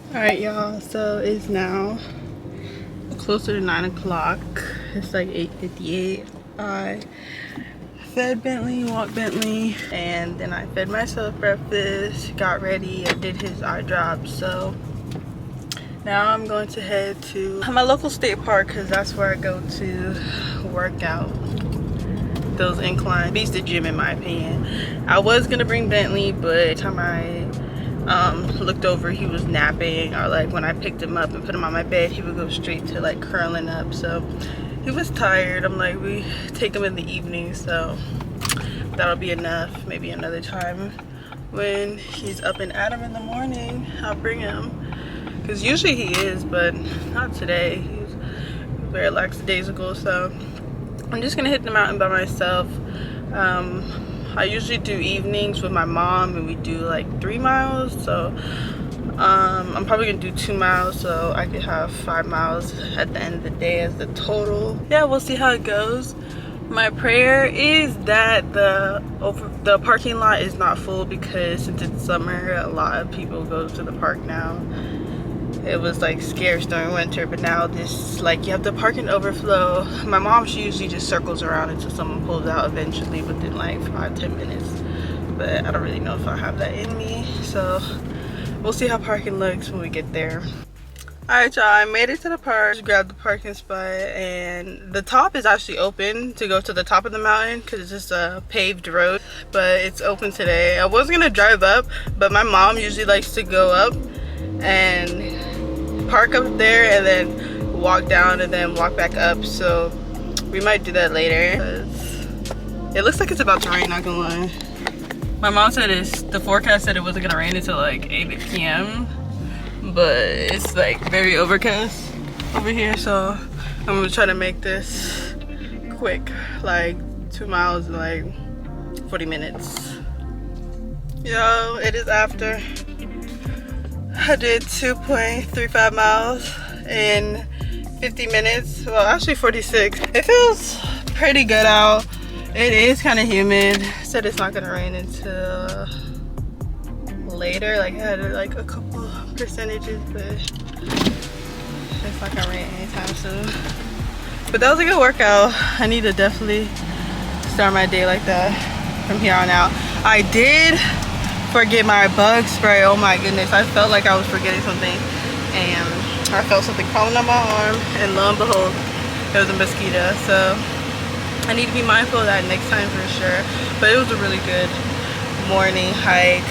Alright y'all, so it's now closer to 9 o'clock. It's like 8:58. I fed Bentley, walked Bentley, and then I fed myself breakfast, got ready, I did his eye drops. So now I'm going to head to my local state park because that's where I go to work out. Those inclines beats the gym in my opinion. I was gonna bring Bentley, but by the time I looked over, he was napping, or like when I picked him up and put him on my bed, he would go straight to like curling up. So he was tired. I'm like, we take him in the evening, so that'll be enough. Maybe another time when he's up and at him in the morning, I'll bring him, because usually he is, but not today. He's very lackadaisical. So I'm just gonna hit the mountain by myself. I usually do evenings with my mom, and we do like 3 miles. So I'm probably gonna do 2 miles, so I could have 5 miles at the end of the day as the total. Yeah, we'll see how it goes. My prayer is that the parking lot is not full, because since it's summer, a lot of people go to the park now. It was like scarce during winter, but now this, like, you have the parking overflow. My mom, she usually just circles around until someone pulls out eventually within like 5-10 minutes, but I don't really know if I have that in me. So we'll see how parking looks when we get there. Alright y'all, I made it to the park. Just grabbed the parking spot, and the top is actually open to go to the top of the mountain because it's just a paved road, but it's open today. I was gonna drive up, but my mom usually likes to go up and park up there and then walk down and then walk back up, so we might do that later. It looks like it's about to rain, not gonna lie. My mom said the forecast said it wasn't gonna rain until like 8 p.m. but it's like very overcast over here, so I'm gonna try to make this quick, like 2 miles in like 40 minutes. Yo, it is after. I did 2.35 miles in 50 minutes. Well, actually 46. It feels pretty good out. It is kind of humid. Said it's not gonna rain until later. Like I had like a couple percentages, but it's not gonna rain anytime soon. But that was a good workout. I need to definitely start my day like that from here on out. I did forget my bug spray. Oh my goodness, I felt like I was forgetting something, and I felt something crawling on my arm, and lo and behold, it was a mosquito. So I need to be mindful of that next time for sure. But it was a really good morning hike.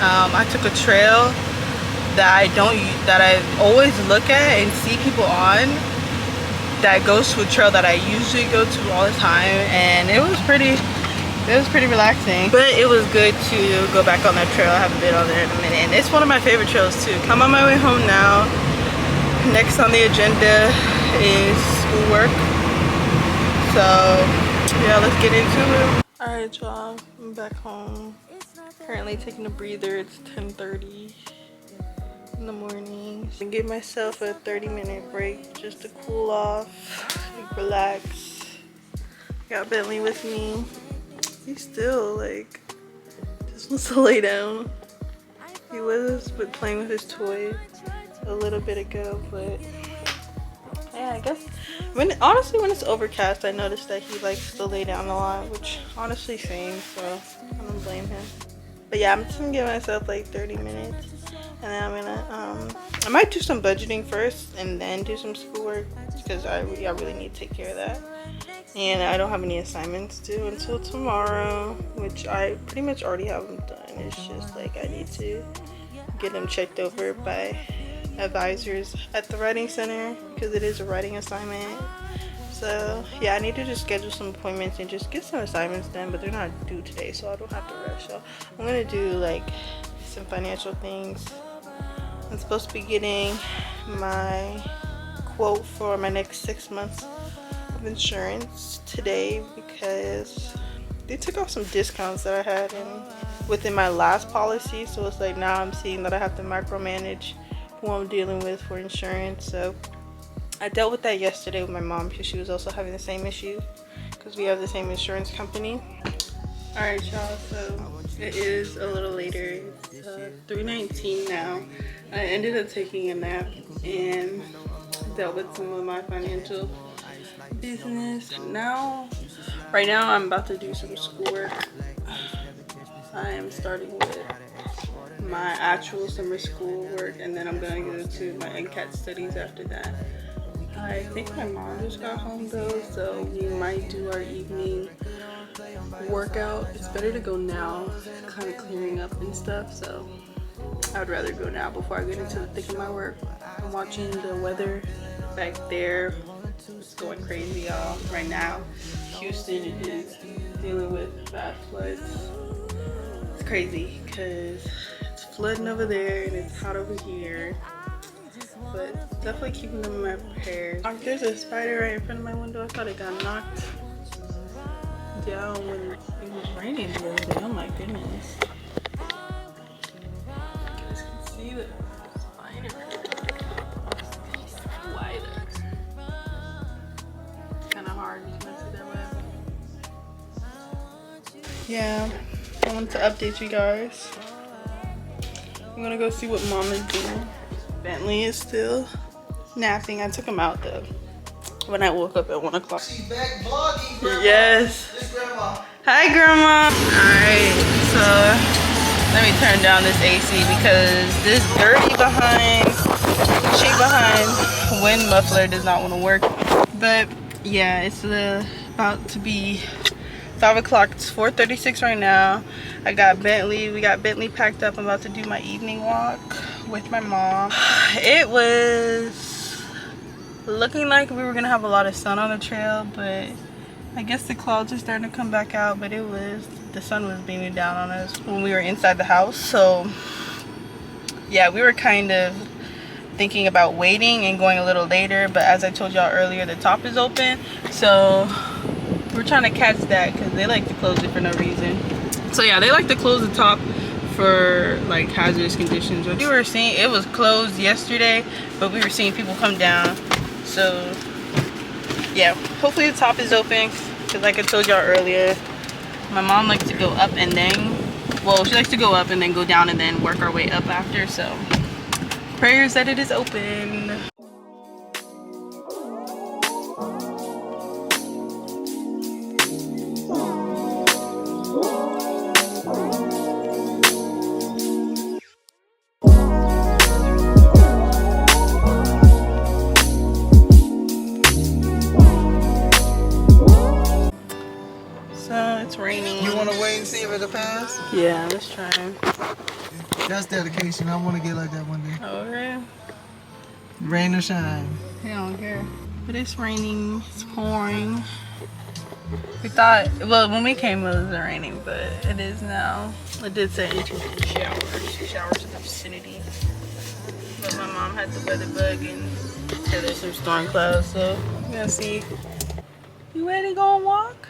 I took a trail that I always look at and see people on, that goes to a trail that I usually go to all the time, and it was pretty relaxing. But it was good to go back on that trail. I haven't been on there in a minute, and it's one of my favorite trails too. I'm on my way home now. Next on the agenda is schoolwork, so yeah, let's get into it. All right y'all, I'm back home. Currently taking a breather. It's 10:30 in the morning. So give myself a 30-minute break just to cool off, like, relax. Got Bentley with me. He's still like just wants to lay down. He was playing with his toy a little bit ago, but yeah, I guess honestly when it's overcast, I noticed that he likes to lay down a lot, which honestly same, so I don't blame him. But yeah, I'm just gonna give myself like 30 minutes, and then I'm gonna I might do some budgeting first and then do some schoolwork, because I really need to take care of that. And I don't have any assignments due until tomorrow, which I pretty much already have them done. It's just like I need to get them checked over by advisors at the writing center, because it is a writing assignment. So yeah, I need to just schedule some appointments and just get some assignments done, but they're not due today, so I don't have to rush. So I'm gonna do like some financial things. I'm supposed to be getting my quote for my next 6 months of insurance today, because they took off some discounts that I had within my last policy. So it's like now I'm seeing that I have to micromanage who I'm dealing with for insurance. So I dealt with that yesterday with my mom, because she was also having the same issue, because we have the same insurance company. Alright y'all, so it is a little later. It's 3:19 now. I ended up taking a nap and dealt with some of my financial business. Right now I'm about to do some schoolwork. I am starting with my actual summer school work, and then I'm gonna go to my NCAT studies after that. I think my mom just got home though, so we might do our evening workout. It's better to go now, kind of clearing up and stuff, so I'd rather go now before I get into the thick of my work. I'm watching the weather back there. It's going crazy, y'all. Right now, Houston is dealing with bad floods. It's crazy because it's flooding over there and it's hot over here. But definitely keeping them in my prayers. There's a spider right in front of my window. I thought it got knocked down when it was raining the other day. Oh my goodness. You guys can see the spider. Wider. It's kind of hard to mess with their web. Yeah, I wanted to update you guys. I'm gonna go see what mom is doing. Bentley is still napping. I took him out though when I woke up at 1 o'clock. She's back vlogging, Grandma. Yes. This Grandma. Hi, Grandma. Alright, so let me turn down this AC because this dirty cheap behind wind muffler does not want to work. But yeah, it's about to be 5 o'clock. It's 4:36 right now. We got Bentley packed up. I'm about to do my evening walk with my mom. It was looking like we were gonna have a lot of sun on the trail, but I guess the clouds are starting to come back out. But the sun was beaming down on us when we were inside the house. So yeah, we were kind of thinking about waiting and going a little later, but as I told y'all earlier, the top is open, so we're trying to catch that because they like to close it for no reason. So yeah, they like to close the top for like hazardous conditions. We were seeing it was closed yesterday, but we were seeing people come down. So yeah, hopefully the top is open because like I told y'all earlier, my mom likes to go up and then, well, she likes to go up and then go down and then work our way up after. So prayers that it is open. It's raining. You want to wait and see if it'll pass? Yeah, let's try. That's dedication. I want to get like that one day. Okay. Rain or shine. I don't care. But it's raining. It's pouring. We thought, well, when we came it wasn't raining, but it is now. It did say intermittent showers in the vicinity. But my mom had the weather bug and said there's some storm clouds, so we're gonna see. You ready to go and walk?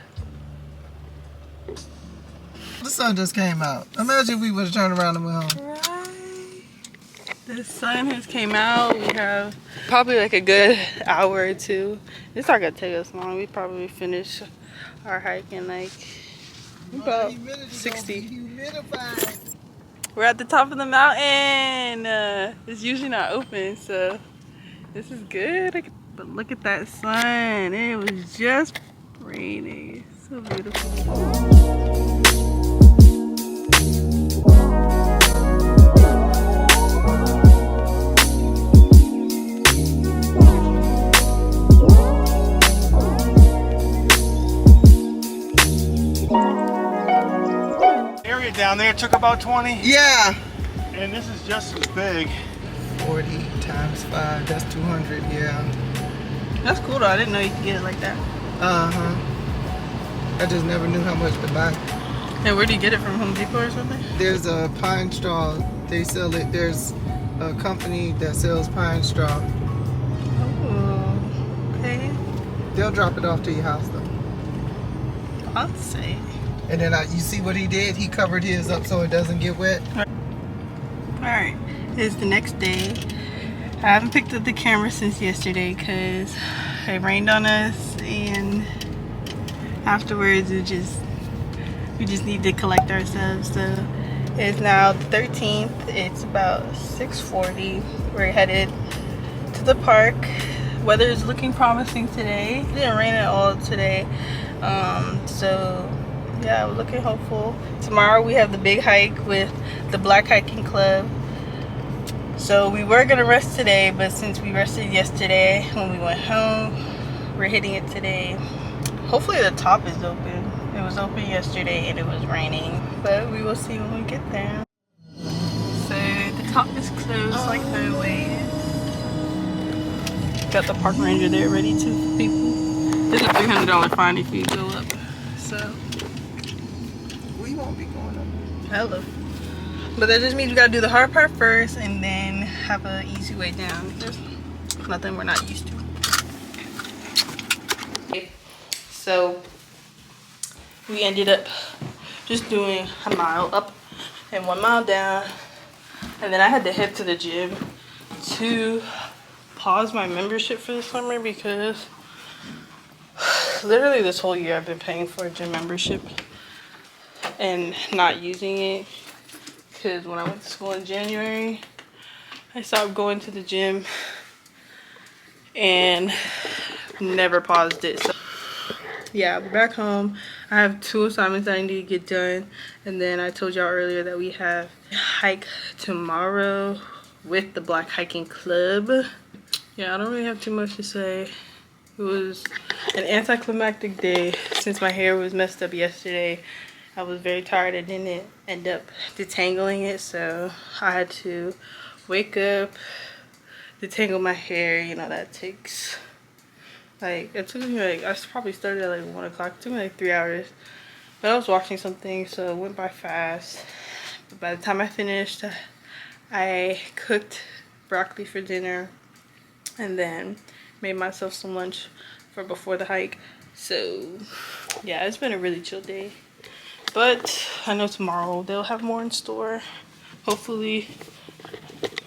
The sun just came out. Imagine if we would have turned around and went home. Right. The sun has came out. We have probably like a good hour or two. It's not gonna take us long. We probably finish our hike in like about 60. We're at the top of the mountain. It's usually not open, so this is good. But look at that sun. It was just raining. It's so beautiful. Down there took about 20. Yeah. And this is just as big. 40 times 5, that's 200, yeah. That's cool though. I didn't know you could get it like that. Uh-huh. I just never knew how much to buy. And where do you get it from? Home Depot or something? There's a pine straw. They sell it. There's a company that sells pine straw. Oh, okay. They'll drop it off to your house though. I'll say. And then you see what he did? He covered his up so it doesn't get wet. Alright, it's the next day. I haven't picked up the camera since yesterday because it rained on us, and afterwards it We just need to collect ourselves. So it's now 13th. It's about 6:40. We're headed to the park. Weather is looking promising today. It didn't rain at all today. So yeah, we're looking hopeful. Tomorrow we have the big hike with the Black Hiking Club. So we were gonna rest today, but since we rested yesterday when we went home, we're hitting it today. Hopefully the top is open. It was open yesterday and it was raining, but we will see when we get there. So the top is closed like always. Got the park ranger there ready to people. There's a $300 fine if you go up. So We won't be going up. hello. But that just means we gotta do the hard part first and then have an easy way down. There's nothing we're not used to. So we ended up just doing a mile up and 1 mile down, and then I had to head to the gym to pause my membership for the summer because literally this whole year I've been paying for a gym membership and not using it, because when I went to school in January I stopped going to the gym and never paused it. So yeah, we're back home. I have 2 assignments that I need to get done, and then I told y'all earlier that we have a hike tomorrow with the Black Hiking Club. Yeah, I don't really have too much to say. It was an anticlimactic day since my hair was messed up yesterday. I was very tired. I didn't end up detangling it, so I had to wake up, detangle my hair. You know, that takes like, it took me like, I probably started at like 1 o'clock. It took me like 3 hours, but I was watching something, so it went by fast. But by the time I finished, I cooked broccoli for dinner and then made myself some lunch for before the hike. So yeah, it's been a really chill day, but I know tomorrow they'll have more in store. Hopefully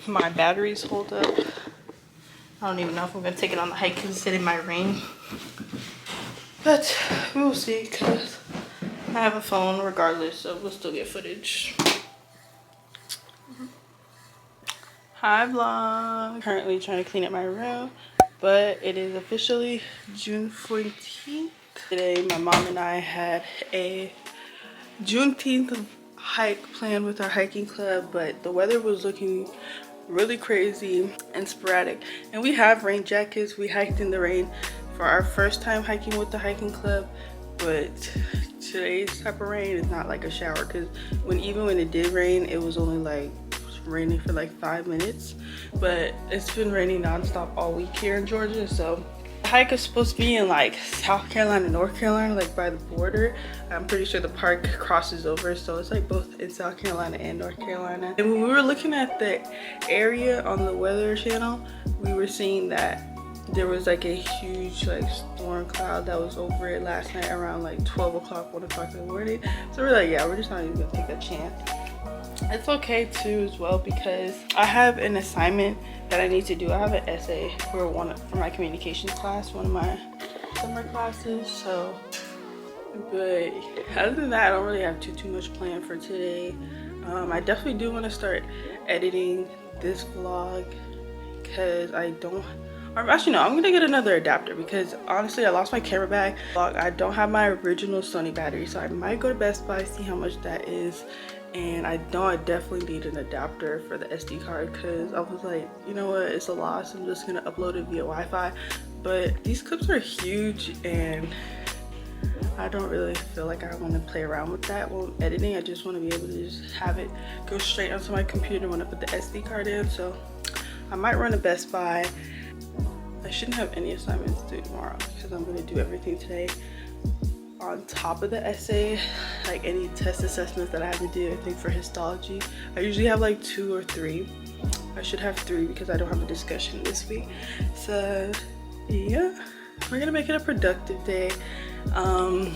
my batteries hold up. I don't even know if I'm gonna take it on the hike because it might rain, but we will see, because I have a phone regardless, so we'll still get footage. Hi vlog. Currently trying to clean up my room, but it is officially June 14th. Today my mom and I had a Juneteenth hike planned with our hiking club, but the weather was looking really crazy and sporadic, and we have rain jackets. We hiked in the rain for our first time hiking with the hiking club, but today's type of rain is not like a shower, because even when it did rain, it was only like raining for like 5 minutes, but it's been raining nonstop all week here in Georgia. So the hike is supposed to be in like South Carolina, North Carolina, like by the border. I'm pretty sure the park crosses over, so it's like both in South Carolina and North Carolina. And when we were looking at the area on the weather channel, we were seeing that there was like a huge like storm cloud that was over it last night around like 12 o'clock, 1 o'clock in the morning. So we're like, yeah, we're just not even gonna take a chance. It's okay too as well, because I have an assignment that I need to do. I have an essay for my communications class, one of my summer classes. So, but other than that, I don't really have too much planned for today. I definitely do want to start editing this vlog, because actually no, I'm gonna get another adapter, because honestly I lost my camera bag. I don't have my original Sony battery, so I might go to Best Buy, see how much that is. And I definitely need an adapter for the SD card, because I was like, you know what, it's a loss, I'm just gonna upload it via Wi-Fi. But these clips are huge and I don't really feel like I want to play around with that while I'm editing. I just want to be able to just have it go straight onto my computer when I put the SD card in. So I might run to Best Buy. I shouldn't have any assignments due tomorrow, because I'm going to do everything today on top of the essay, like any test assessments that I have to do. I think for histology I usually have like 2 or 3. I should have 3 because I don't have a discussion this week. So yeah, we're gonna make it a productive day. I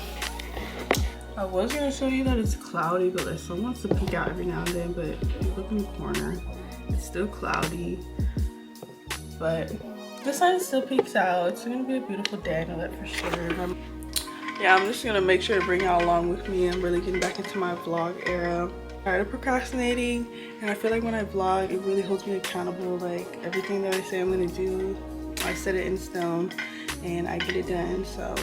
was gonna show you that it's cloudy, but the sun wants to peek out every now and then. But if you look in the corner, it's still cloudy, but the sun still peeks out. It's gonna be a beautiful day, I know that for sure. Yeah, I'm just gonna make sure to bring y'all along with me. I'm really getting back into my vlog era. I'm tired of procrastinating, and I feel like when I vlog, it really holds me accountable. Like everything that I say I'm gonna do, I set it in stone and I get it done. So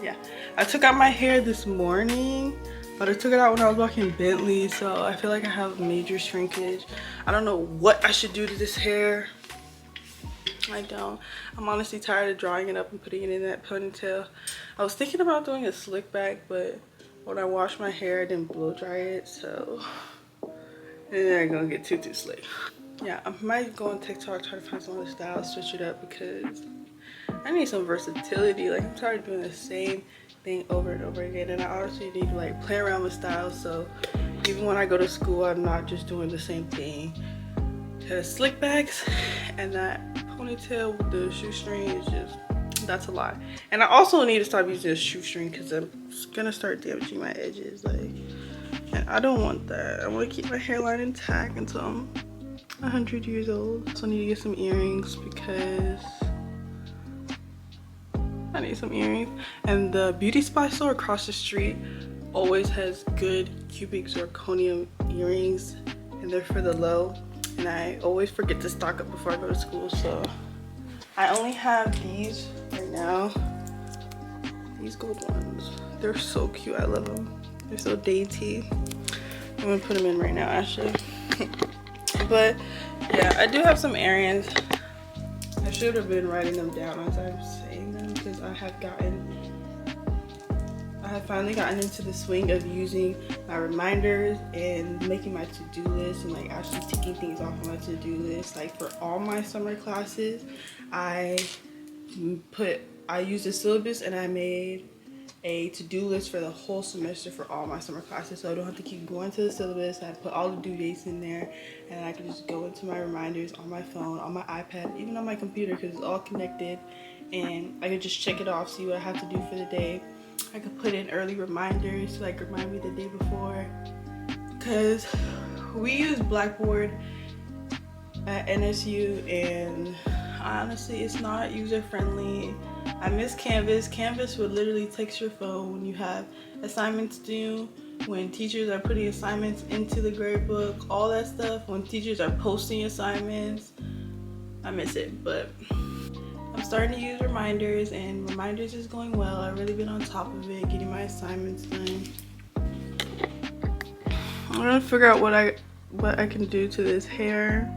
yeah, I took out my hair this morning, but I took it out when I was walking Bentley, so I feel like I have major shrinkage. I don't know what I should do to this hair. I don't. I'm honestly tired of drawing it up and putting it in that ponytail. I was thinking about doing a slick back, but when I washed my hair, I didn't blow dry it, so then I'm gonna get too slick. Yeah, I might go on TikTok, try to find some other styles, switch it up, because I need some versatility. Like, I'm tired of doing the same thing over and over again, and I honestly need to like play around with styles, so even when I go to school, I'm not just doing the same thing. The slick backs and that ponytail with the shoestring is just, that's a lot. And I also need to stop using a shoestring because I'm gonna start damaging my edges. Like, and I don't want that. I want to keep my hairline intact until I'm 100 years old. So I need to get some earrings because I need some earrings. And the beauty supply store across the street always has good cubic zirconium earrings, and they're for the low. And I always forget to stock up before I go to school, so I only have these right now. These gold ones, they're so cute. I love them. They're so dainty. I'm gonna put them in right now, actually. But yeah, I do have some errands. I should have been writing them down as I'm saying them, because I have finally gotten into the swing of using my reminders and making my to-do list and like actually taking things off of my to-do list. Like for all my summer classes, I used a syllabus and I made a to-do list for the whole semester for all my summer classes, so I don't have to keep going to the syllabus. I put all the due dates in there, and I can just go into my reminders on my phone, on my iPad, even on my computer, because it's all connected, and I can just check it off, see what I have to do for the day. I could put in early reminders to like remind me the day before, because we use Blackboard at NSU, and honestly it's not user friendly. I miss Canvas. Canvas would literally text your phone when you have assignments due, when teachers are putting assignments into the grade book, all that stuff, when teachers are posting assignments. I miss it, but I'm starting to use reminders, and reminders is going well. I've really been on top of it, getting my assignments done. I'm gonna figure out what I can do to this hair.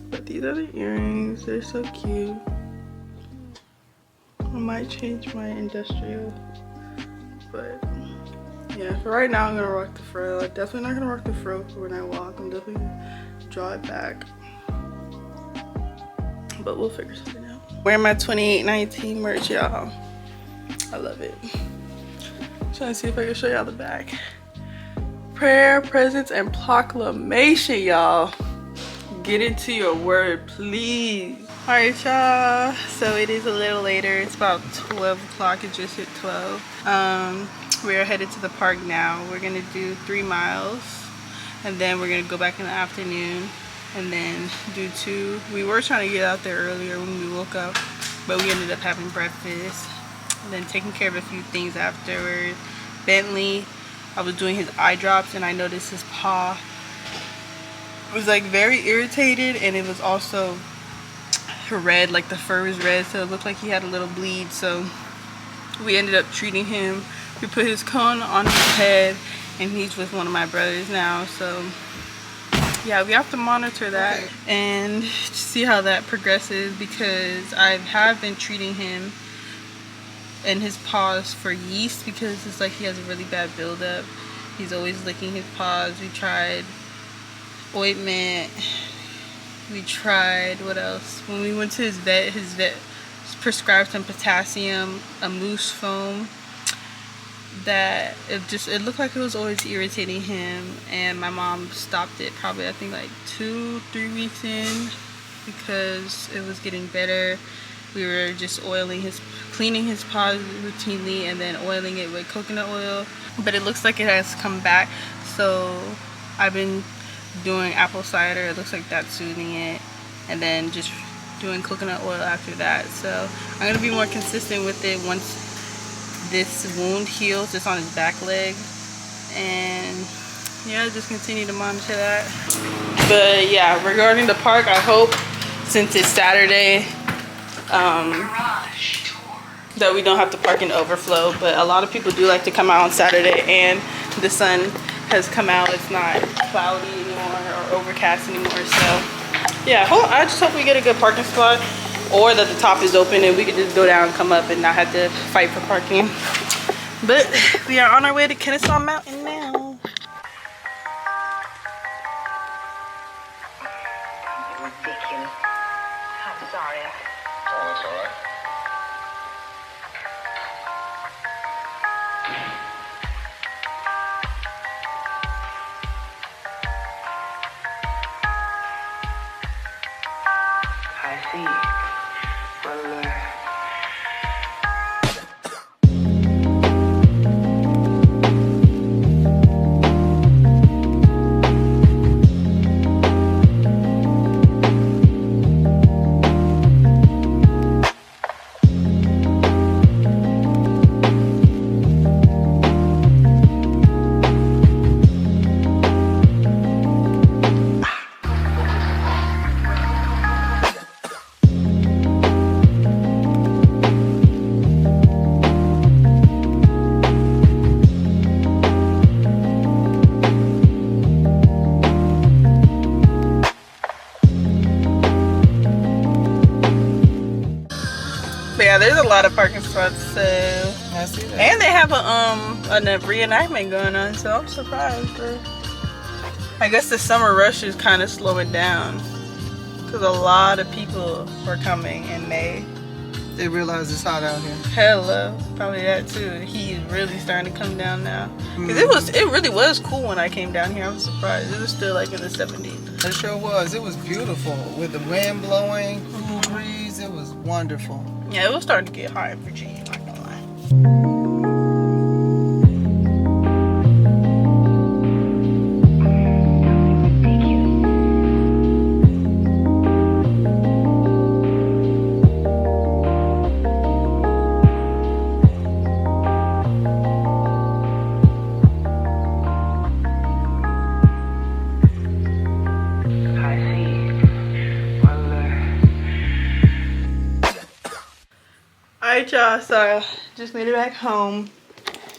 But these are the earrings. They're so cute. I might change my industrial, but yeah, for right now I'm gonna rock the fro. I'm definitely not gonna rock the fro for when I walk. I'm definitely gonna draw it back, but we'll figure something out. Wearing my 2819 merch, y'all. I love it. Trying to see if I can show y'all the back. Prayer, presents, and proclamation, y'all. Get into your word, please. All right, y'all, so it is a little later. It's about 12 o'clock. It just hit 12. We're headed to the park now. We're gonna do 3 miles, and then we're gonna go back in the afternoon and then do 2. We were trying to get out there earlier when we woke up, but we ended up having breakfast and then taking care of a few things afterwards. Bentley, I was doing his eye drops, and I noticed his paw was like very irritated, and it was also red, like the fur was red, so it looked like he had a little bleed. So we ended up treating him. We put his cone on his head, and he's with one of my brothers now, so yeah, we have to monitor that and see how that progresses, because I have been treating him and his paws for yeast, because it's like he has a really bad buildup. He's always licking his paws. We tried ointment, we tried, what else? When we went to his vet prescribed some potassium, a mousse foam, that it looked like it was always irritating him, and my mom stopped it probably, I think, like 2-3 weeks in, because it was getting better. We were just cleaning his paws routinely and then oiling it with coconut oil, but it looks like it has come back. So I've been doing apple cider. It looks like that's soothing it, and then just doing coconut oil after that. So I'm gonna be more consistent with it once this wound heals. It's on his back leg. And yeah, just continue to monitor that. But yeah, regarding the park, I hope since it's Saturday that we don't have to park in overflow. But a lot of people do like to come out on Saturday, and the sun has come out. It's not cloudy anymore or overcast anymore. So yeah, I just hope we get a good parking spot, or that the top is open and we can just go down and come up and not have to fight for parking. But we are on our way to Kennesaw Mountain now. Ridiculous. I'm sorry. Oh, that's all right. I see. Well, But yeah, there's a lot of parking spots. So I see that. and they have a reenactment going on. So I'm surprised. I guess the summer rush is kind of slowing down because a lot of people are coming in May. They realize it's hot out here. Hello, probably that too. The heat is really starting to come down now. Cause it really was cool when I came down here. I was surprised. It was still like in the 70s. It sure was. It was beautiful with the wind blowing, cool breeze. It was wonderful. Yeah, it was starting to get hot in Virginia. Not gonna lie. Alright y'all, so just made it back home.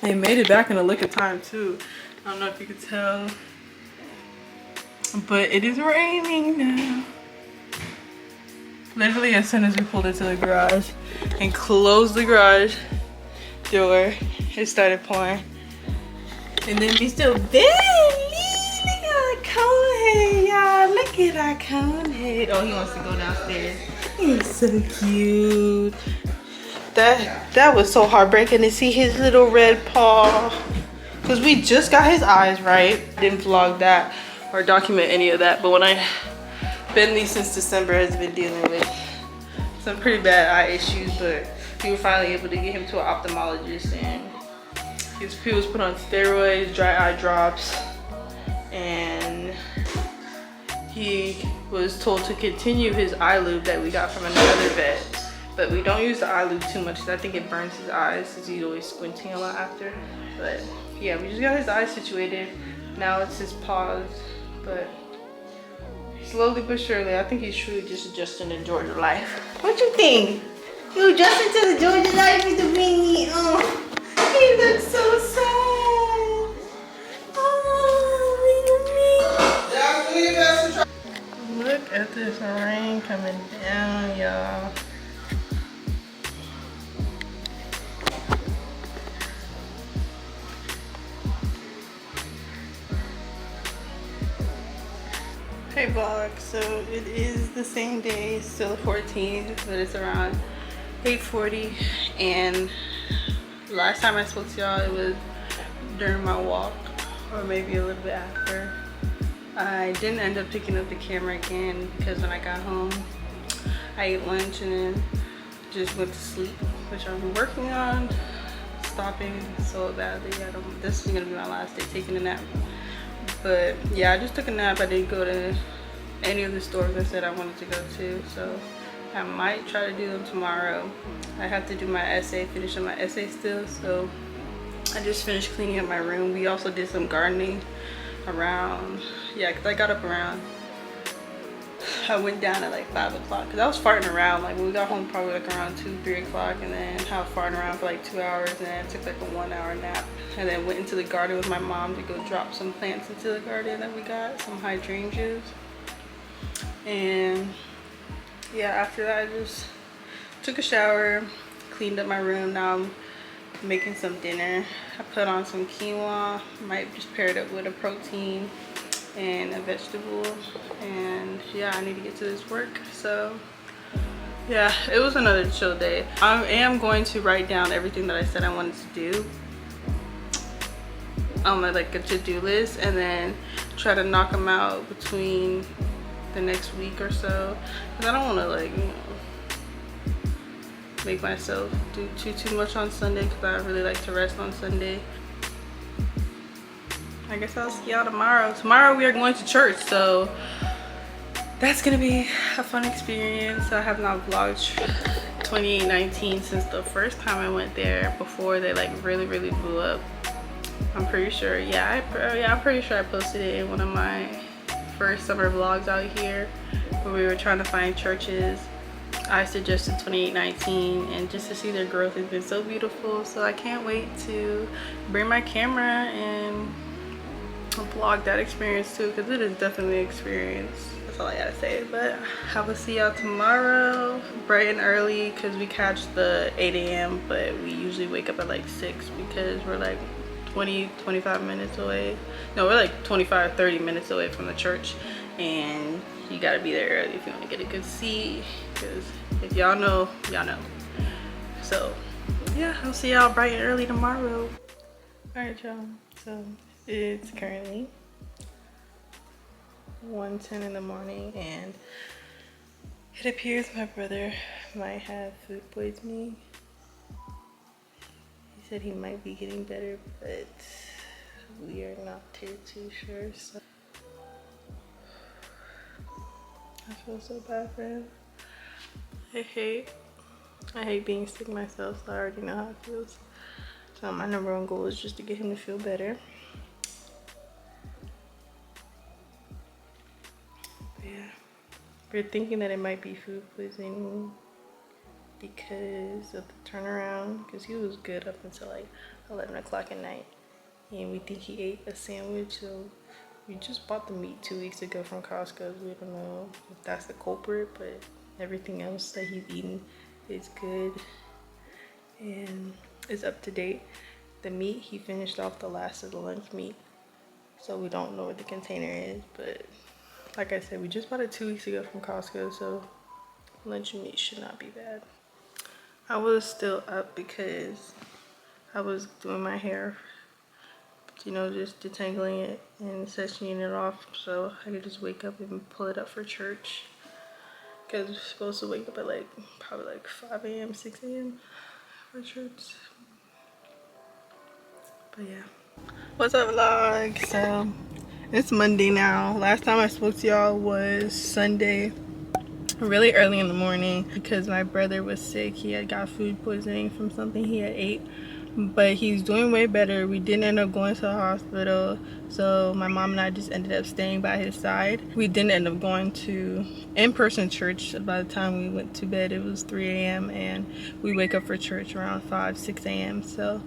I made it back in a lick of time too. I don't know if you could tell, but it is raining now. Literally as soon as we pulled into the garage and closed the garage door, it started pouring. And then we still barely, look at our cone head, y'all. Look at our cone head. Oh, he wants to go downstairs. He's so cute. That was so heartbreaking to see his little red paw. Because we just got his eyes right. Didn't vlog that or document any of that. But when Bentley since December has been dealing with some pretty bad eye issues. But we were finally able to get him to an ophthalmologist. And he was put on steroids, dry eye drops. And he was told to continue his eye lube that we got from another vet. But we don't use the eye lube too much because I think it burns his eyes since he's always squinting a lot after. But yeah, we just got his eyes situated. Now it's his paws. But slowly but surely, I think he's truly just adjusting to Georgia life. What you think? You adjusting to the Georgia life with the weenie? Oh, he looks so sad. Oh, look at this rain coming down, y'all. Hey vlog, so it is the same day, it's still the 14th, but it's around 8:40, and last time I spoke to y'all it was during my walk, or maybe a little bit after. I didn't end up picking up the camera again because when I got home I ate lunch and then just went to sleep, which I'm working on stopping so badly. This is gonna be my last day taking a nap. But yeah, I just took a nap. I didn't go to any of the stores I said I wanted to go to. So I might try to do them tomorrow. I have to do my essay, finish up my essay still, so I just finished cleaning up my room. We also did some gardening around, yeah, because I got up around, I went down at like 5 o'clock because I was farting around. Like when we got home probably like around 2-3 o'clock, and then I was farting around for like 2 hours, and then I took like a 1 hour nap, and then went into the garden with my mom to go drop some plants into the garden that we got, some hydrangeas. And yeah, after that I just took a shower, cleaned up my room. Now I'm making some dinner. I put on some quinoa, might just pair it up with a protein and a vegetable, and yeah, I need to get to this work. So yeah, it was another chill day. I am going to write down everything that I said I wanted to do on my like a to-do list, and then try to knock them out between the next week or so, because I don't want to like, you know, make myself do too much on Sunday, because I really like to rest on Sunday. I guess I'll see y'all tomorrow. Tomorrow we are going to church, so that's gonna be a fun experience. I have not vlogged 2019 since the first time I went there, before they like really blew up. I'm pretty sure, yeah, I'm pretty sure I posted it in one of my first summer vlogs out here, where we were trying to find churches. I suggested 2019, and just to see their growth has been so beautiful. So I can't wait to bring my camera and vlog that experience too, because it is definitely an experience. That's all I gotta say. But I will see y'all tomorrow bright and early, because we catch the 8 a.m. but we usually wake up at like 6, because we're like 20-25 minutes away. No, we're like 25-30 minutes away from the church, and you gotta be there early if you want to get a good seat, because if y'all know, y'all know. So yeah, I'll see y'all bright and early tomorrow. All right, y'all, so it's currently 1:10 in the morning, and it appears my brother might have food poisoning. He said he might be getting better, but we are not too sure. So I feel so bad for him. I hate being sick myself, so I already know how it feels. So my number one goal is just to get him to feel better. But yeah, we're thinking that it might be food poisoning because of the turnaround, because he was good up until like 11 o'clock at night, and we think he ate a sandwich. So we just bought the meat 2 weeks ago from Costco. We don't know if that's the culprit, but everything else that he's eaten is good and is up to date. The meat, he finished off the last of the lunch meat, so we don't know what the container is. But like I said, we just bought it 2 weeks ago from Costco, so lunch meat should not be bad. I was still up because I was doing my hair, you know, just detangling it and sectioning it off, so I could just wake up and pull it up for church, because we're supposed to wake up at like probably like 5 a.m. 6 a.m. for church. But yeah, what's up vlog? So it's Monday now. Last time I spoke to y'all was Sunday, really early in the morning, because my brother was sick. He had got food poisoning from something he had ate, but he's doing way better. We didn't end up going to the hospital, so my mom and I just ended up staying by his side. We didn't end up going to in-person church. By the time we went to bed, it was 3 a.m. and we wake up for church around 5-6 a.m. so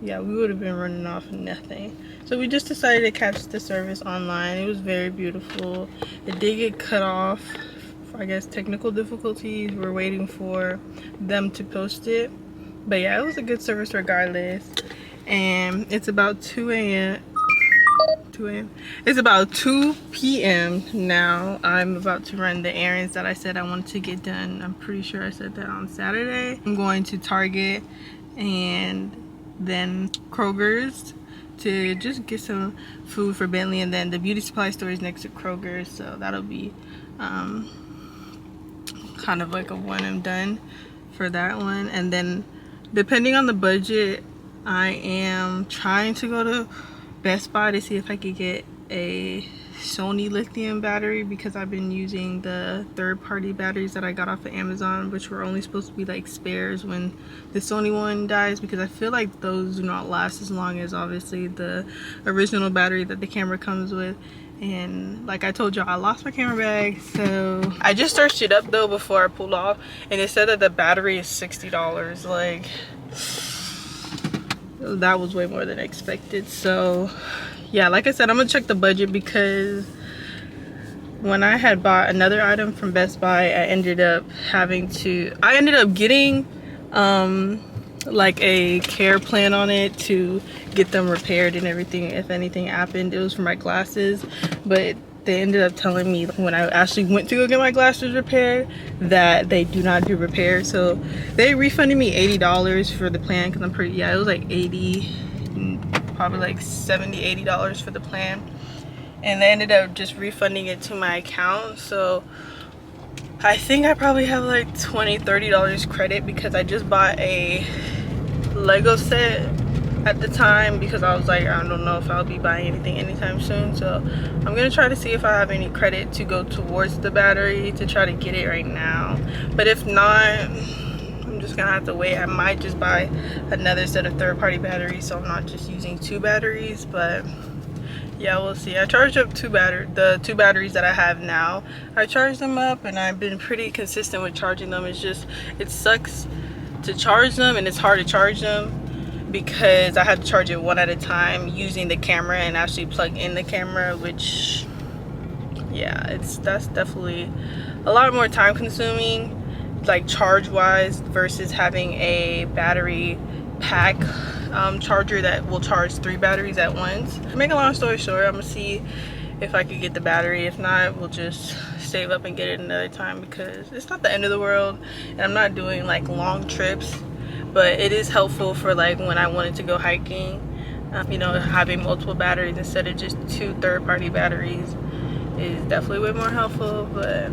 yeah, we would have been running off nothing. So we just decided to catch the service online. It was very beautiful. It did get cut off for, I guess, technical difficulties. We're waiting for them to post it. But yeah, it was a good service regardless. And it's about 2 a.m. It's about 2 p.m. now. I'm about to run the errands that I said I wanted to get done. I'm pretty sure I said that on Saturday. I'm going to Target and then Kroger's to just get some food for Bentley, and then the beauty supply store is next to Kroger's, so that'll be kind of like a one and done for that one. And then depending on the budget, I am trying to go to Best Buy to see if I could get a Sony lithium battery because I've been using the third-party batteries that I got off of Amazon, which were only supposed to be like spares when the Sony one dies, because I feel like those do not last as long as obviously the original battery that the camera comes with. And like I told y'all, I lost my camera bag, so I just searched it up though before I pulled off, and it said that the battery is $60. Like, that was way more than expected. So yeah, like I said, I'm gonna check the budget, because when I had bought another item from Best Buy, I ended up getting like a care plan on it to get them repaired and everything if anything happened. It was for my glasses, but they ended up telling me when I actually went to go get my glasses repaired that they do not do repairs. So they refunded me $80 for the plan, because I'm pretty, yeah, it was like 80, probably like $70-$80 for the plan, and they ended up just refunding it to my account. So I think I probably have like $20-$30 credit, because I just bought a Lego set at the time, because I was like, I don't know if I'll be buying anything anytime soon. So I'm gonna try to see if I have any credit to go towards the battery to try to get it right now. But if not, I'm just gonna have to wait. I might just buy another set of third-party batteries, so I'm not just using 2 batteries. But yeah, we'll see. I charged up the two batteries that I have now. I charged them up, and I've been pretty consistent with charging them. It's just, it sucks to charge them, and it's hard to charge them because I had to charge it one at a time using the camera and actually plug in the camera, which, yeah, that's definitely a lot more time consuming, like charge wise, versus having a battery pack charger that will charge 3 batteries at once. To make a long story short, I'm gonna see if I could get the battery. If not, we'll just save up and get it another time, because it's not the end of the world, and I'm not doing like long trips, but it is helpful for like when I wanted to go hiking. You know, having multiple batteries instead of just 2 third-party batteries is definitely way more helpful. But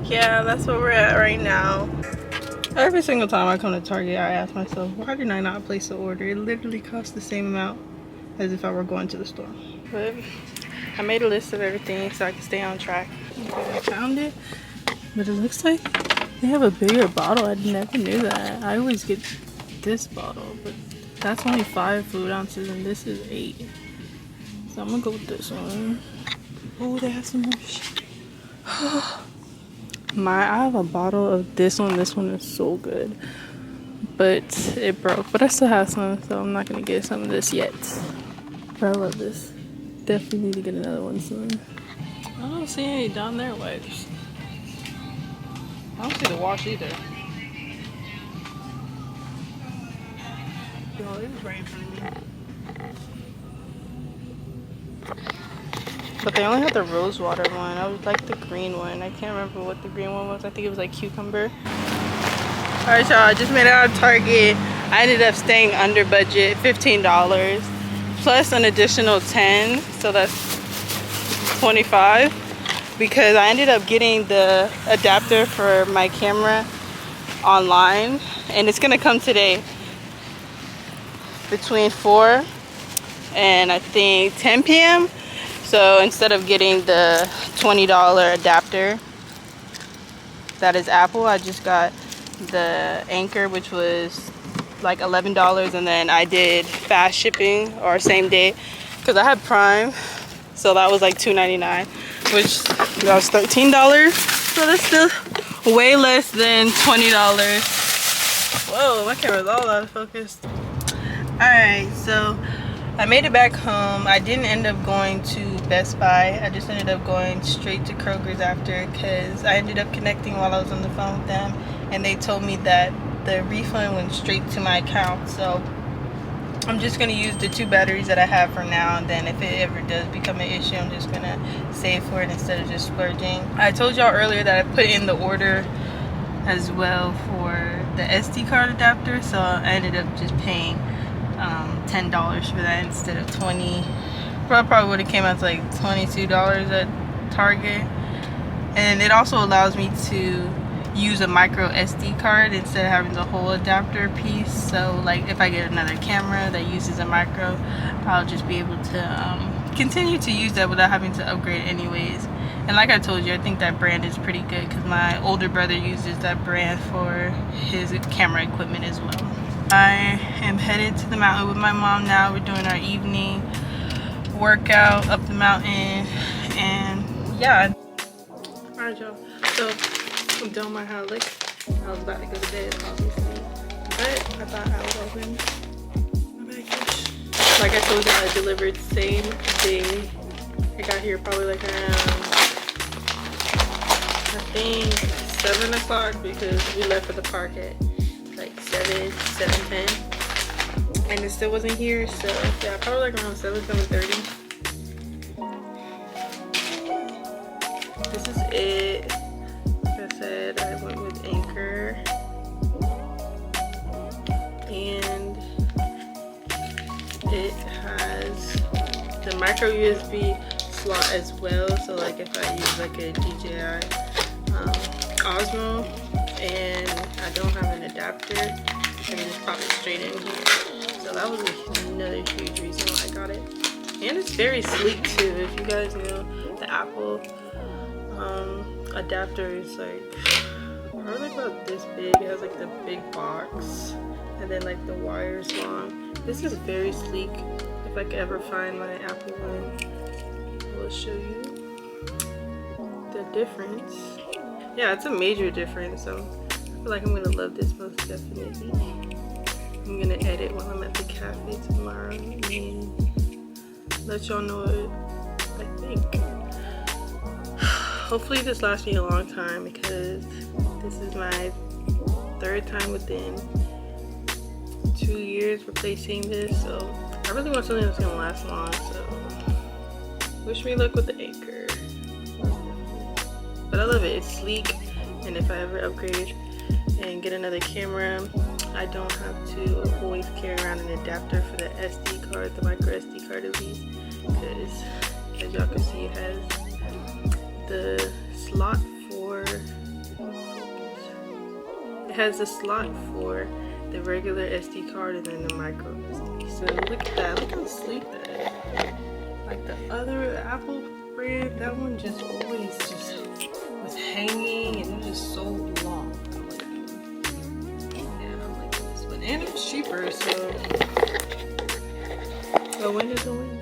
yeah, that's where we're at right now. Every single time I come to Target, I ask myself, why did I not place the order? It literally costs the same amount as if I were going to the store. But I made a list of everything so I can stay on track. Okay, I found it, but it looks like they have a bigger bottle. I never knew that. I always get this bottle, but that's only 5 fluid ounces and this is 8. So I'm gonna go with this one. Oh, they have some more shit. I have a bottle of this one. This one is so good, but it broke. But I still have some, so I'm not gonna get some of this yet. But I love this. Definitely need to get another one soon. I don't see any down there wipes. I don't see the wash either. Oh, it is right in front of me. But they only had the rose water one. I would like the green one. I can't remember what the green one was. I think it was like cucumber. Alright, y'all, I just made it out of Target. I ended up staying under budget, $15 plus an additional 10, so that's 25, because I ended up getting the adapter for my camera online, and it's gonna come today between 4 and I think 10 p.m. So instead of getting the $20 adapter that is Apple, I just got the Anchor, which was like $11, and then I did fast shipping or same day because I had Prime, so that was like $2.99, which that was $13. So that's still way less than $20. Whoa, my camera's all out of focus. Alright, so I made it back home. I didn't end up going to Best Buy. I just ended up going straight to Kroger's after, because I ended up connecting while I was on the phone with them, and they told me that the refund went straight to my account. So I'm just going to use the 2 batteries that I have for now, and then if it ever does become an issue, I'm just going to save for it instead of just splurging. I told y'all earlier that I put in the order as well for the SD card adapter, so I ended up just paying $10 for that instead of $20. Probably would have came out to like $22 at Target. And it also allows me to use a micro SD card instead of having the whole adapter piece. So like if I get another camera that uses a micro, I'll just be able to continue to use that without having to upgrade anyways. And like I told you, I think that brand is pretty good because my older brother uses that brand for his camera equipment as well. I am headed to the mountain with my mom now. We're doing our evening workout up the mountain, and yeah. Alright y'all, so I'm done my hair look. I was about to go to bed obviously, but I thought I would open my package. Like I told you, I delivered same day. I got here probably like around, I think 7 o'clock because we left for the park at like 7:10, and it still wasn't here. So yeah, probably like around 7:30. This is it. Like I said, I went with Anchor, and it has the micro USB slot as well. So like if I use like a DJI Osmo and I don't have an adapter, I can just pop it straight in here. So that was another huge reason why I got it. And it's very sleek too. If you guys know, the Apple adapter is like probably about this big. It has like the big box, and then like the wire is long. This is very sleek. If I could ever find my Apple one, I will show you the difference. Yeah, it's a major difference. I feel like I'm gonna love this most definitely. I'm gonna edit while I'm at the cafe tomorrow and let y'all know what I think. Hopefully this lasts me a long time because this is my 3rd time within 2 years replacing this. So I really want something that's gonna last long. So wish me luck with the Anchor. But I love it. It's sleek, and if I ever upgrade and get another camera, I don't have to always carry around an adapter for the SD card, the micro SD card at least, because as y'all can see, it has the slot for the regular SD card and then the micro SD. So look at that. Look how sleek that is. Like the other Apple brand, that one just always just was hanging and it was just so long. And I'm like this one, and it was cheaper. So a win is a win.